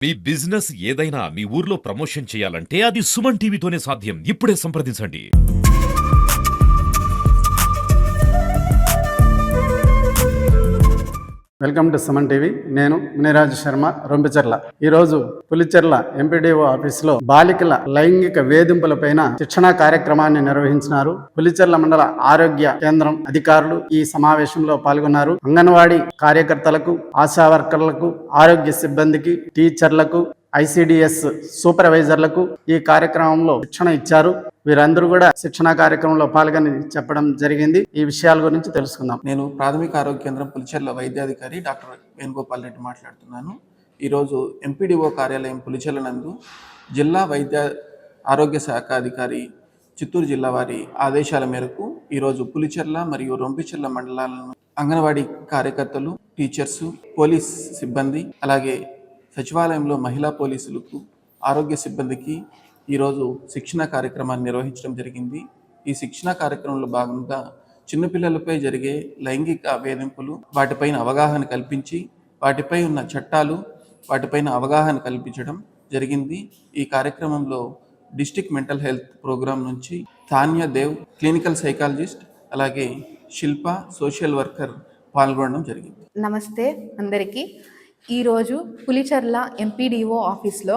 మీ business ఏదైనా మీ ఊర్లో promotion చేయాలంటే అది సుమన్ టీవీతోనే సాధ్యం. ఇప్పుడే సంప్రదించండి. Welcome to Suman TV. నేను మునిరాజు శర్మ, రొంపిచెర్ల. ఈరోజు పులిచెర్ల ఎంపీడీఓ ఆఫీసులో బాలికల లైంగిక వేధింపులపైన శిక్షణా కార్యక్రమాన్ని నిర్వహించినారు. పులిచెర్ల మండల ఆరోగ్య కేంద్రం అధికారులు ఈ సమావేశంలో పాల్గొన్నారు. అంగన్వాడీ కార్యకర్తలకు, ఆశా వర్కర్లకు, ఆరోగ్య సిబ్బందికి, టీచర్లకు, ఐసిడిఎస్ సూపర్వైజర్లకు ఈ కార్యక్రమంలో శిక్షణ ఇచ్చారు. వీరందరూ కూడా శిక్షణా కార్యక్రమంలో పాల్గొని చెప్పడం జరిగింది. ఈ విషయాల గురించి తెలుసుకుందాం. నేను ప్రాథమిక ఆరోగ్య కేంద్రం పులిచెర్ల వైద్యాధికారి డాక్టర్ వేణుగోపాల్ రెడ్డి మాట్లాడుతున్నాను. ఈరోజు ఎంపీడీఓ కార్యాలయం పులిచెర్ల నందు జిల్లా వైద్య ఆరోగ్య శాఖ అధికారి చిత్తూరు జిల్లా వారి ఆదేశాల మేరకు ఈరోజు పులిచెర్ల మరియు రొంపిచెర్ల మండలాలను అంగన్వాడీ కార్యకర్తలు, టీచర్సు, పోలీస్ సిబ్బంది, అలాగే సచివాలయంలో మహిళా పోలీసులకు, ఆరోగ్య సిబ్బందికి ఈరోజు శిక్షణ కార్యక్రమాన్ని నిర్వహించడం జరిగింది. ఈ శిక్షణ కార్యక్రమంలో భాగంగా చిన్నపిల్లలపై జరిగే లైంగిక వేధింపులు, వాటిపైన అవగాహన కల్పించి, వాటిపై ఉన్న చట్టాలు, వాటిపైన అవగాహన కల్పించడం జరిగింది. ఈ కార్యక్రమంలో డిస్ట్రిక్ట్ మెంటల్ హెల్త్ ప్రోగ్రాం నుంచి తాన్యా దేవ్, క్లినికల్ సైకాలజిస్ట్, అలాగే శిల్ప, సోషల్ వర్కర్ పాల్గొనడం జరిగింది. నమస్తే అందరికీ. ఈరోజు పులిచెర్ల ఎంపీడీఓ ఆఫీస్లో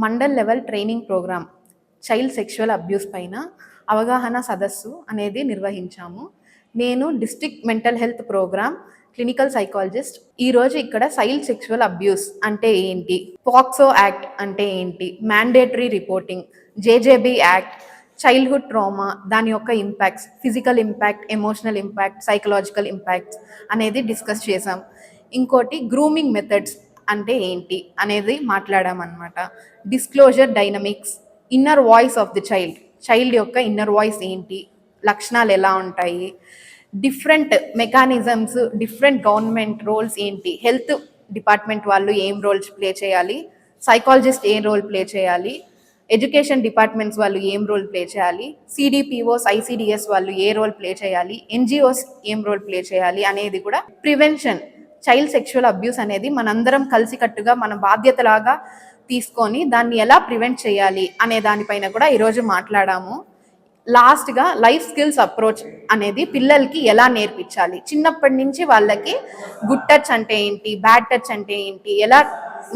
mandal level training program child sexual abuse పైన అవగాహన సదస్సు అనేది నిర్వహించాము. నేను district mental health program clinical psychologist. ఈరోజు ఇక్కడ చైల్డ్ సెక్షువల్ అబ్యూస్ అంటే ఏంటి, పాక్సో యాక్ట్ అంటే ఏంటి, mandatory reporting, JJB act, childhood trauma, దాని యొక్క impacts, physical impact, emotional impact, psychological impacts అనేది డిస్కస్ చేసాం. ఇంకోటి గ్రూమింగ్ మెథడ్స్ అంటే ఏంటి అనేది మాట్లాడామన్నమాట. Disclosure dynamics, inner voice of the child యొక్క ఇన్నర్ వాయిస్ ఏంటి, లక్షణాలు ఎలా ఉంటాయి, different mechanisms, different government roles ఏంటి, హెల్త్ డిపార్ట్మెంట్ వాళ్ళు ఏం రోల్స్ ప్లే చేయాలి, సైకాలజిస్ట్ ఏం రోల్ ప్లే చేయాలి, ఎడ్యుకేషన్ డిపార్ట్మెంట్స్ వాళ్ళు ఏం రోల్ ప్లే చేయాలి, సిడిపిఓస్, ఐసిడిఎస్ వాళ్ళు ఏ రోల్ ప్లే చేయాలి, ఎన్జిఓస్ ఏం రోల్ ప్లే చేయాలి అనేది కూడా. ప్రివెన్షన్, చైల్డ్ సెక్షువల్ అబ్యూస్ అనేది మనందరం కలిసికట్టుగా మన బాధ్యతలాగా తీసుకొని దాన్ని ఎలా ప్రివెంట్ చేయాలి అనే దానిపైన కూడా ఈరోజు మాట్లాడాము. లాస్ట్గా లైఫ్ స్కిల్స్ అప్రోచ్ అనేది పిల్లలకి ఎలా నేర్పించాలి, చిన్నప్పటి నుంచి వాళ్ళకి గుడ్ టచ్ అంటే ఏంటి, బ్యాడ్ టచ్ అంటే ఏంటి, ఎలా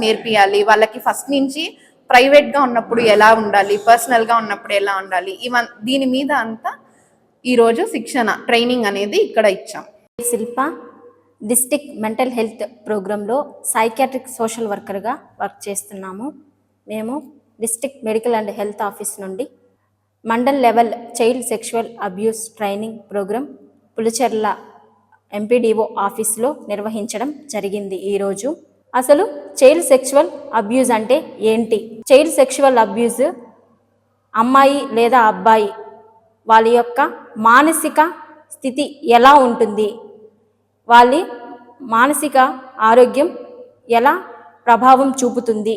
నేర్పియాలి, వాళ్ళకి ఫస్ట్ నుంచి ప్రైవేట్గా ఉన్నప్పుడు ఎలా ఉండాలి, పర్సనల్గా ఉన్నప్పుడు ఎలా ఉండాలి, దీని మీద అంతా ఈరోజు శిక్షణ ట్రైనింగ్ అనేది ఇక్కడ ఇచ్చాం. శిల్ప, డిస్ట్రిక్ట్ మెంటల్ హెల్త్ ప్రోగ్రాంలో సైకియాట్రిక్ సోషల్ వర్కర్గా వర్క్ చేస్తున్నాము. మేము district medical and health office నుండి mandal level child sexual abuse training program Pulicherla MPDO ఆఫీస్లో నిర్వహించడం జరిగింది. ఈరోజు అసలు చైల్డ్ సెక్షువల్ అబ్యూస్ అంటే ఏంటి, చైల్డ్ సెక్షువల్ అబ్యూస్ అమ్మాయి లేదా అబ్బాయి వాళ్ళ యొక్క మానసిక స్థితి ఎలా ఉంటుంది, వాళ్ళ మానసిక ఆరోగ్యం ఎలా ప్రభావం చూపుతుంది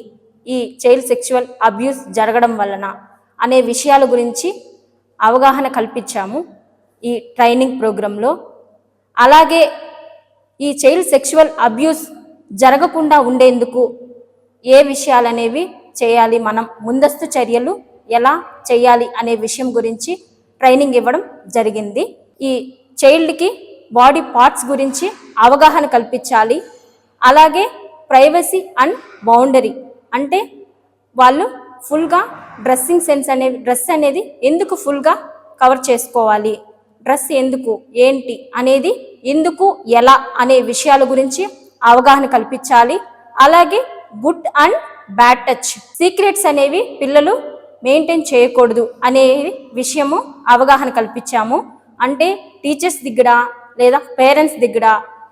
ఈ చైల్డ్ సెక్షువల్ అబ్యూస్ జరగడం వలన అనే విషయాల గురించి అవగాహన కల్పించాము ఈ ట్రైనింగ్ ప్రోగ్రాంలో. అలాగే ఈ చైల్డ్ సెక్షువల్ అబ్యూస్ జరగకుండా ఉండేందుకు ఏ విషయాలనేవి చేయాలి, మనం ముందస్తు చర్యలు ఎలా చేయాలి అనే విషయం గురించి ట్రైనింగ్ ఇవ్వడం జరిగింది. ఈ చైల్డ్కి బాడీ పార్ట్స్ గురించి అవగాహన కల్పించాలి. అలాగే ప్రైవసీ అండ్ బౌండరీ అంటే వాళ్ళు ఫుల్గా డ్రెస్సింగ్ సెన్స్ డ్రెస్ అనేది ఎందుకు ఫుల్గా కవర్ చేసుకోవాలి, డ్రెస్ ఎందుకు, ఏంటి అనేది, ఎందుకు, ఎలా అనే విషయాల గురించి అవగాహన కల్పించాలి. అలాగే good and bad touch, secrets అనేవి పిల్లలు మెయింటైన్ చేయకూడదు అనే విషయము అవగాహన కల్పించాము. అంటే టీచర్స్ దగ్గర లేదా పేరెంట్స్ దగ్గర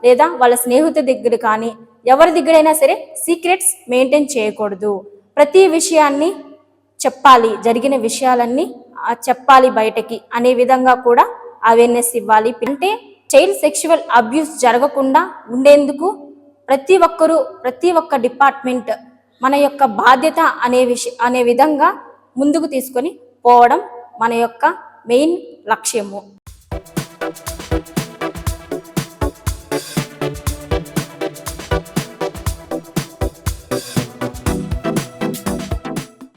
లేదా వాళ్ళ స్నేహితుల దగ్గర కానీ ఎవరి దగ్గరైనా సరే సీక్రెట్స్ మెయింటైన్ చేయకూడదు. ప్రతి విషయాన్ని చెప్పాలి, జరిగిన విషయాలన్నీ చెప్పాలి బయటకి అనే విధంగా కూడా అవేర్నెస్ ఇవ్వాలి. అంటే చైల్డ్ సెక్షువల్ అబ్యూస్ జరగకుండా ఉండేందుకు ప్రతి ఒక్క డిపార్ట్మెంట్ మన యొక్క బాధ్యత అనే విధంగా ముందుకు తీసుకొని పోవడం మన యొక్క మెయిన్ లక్ష్యము.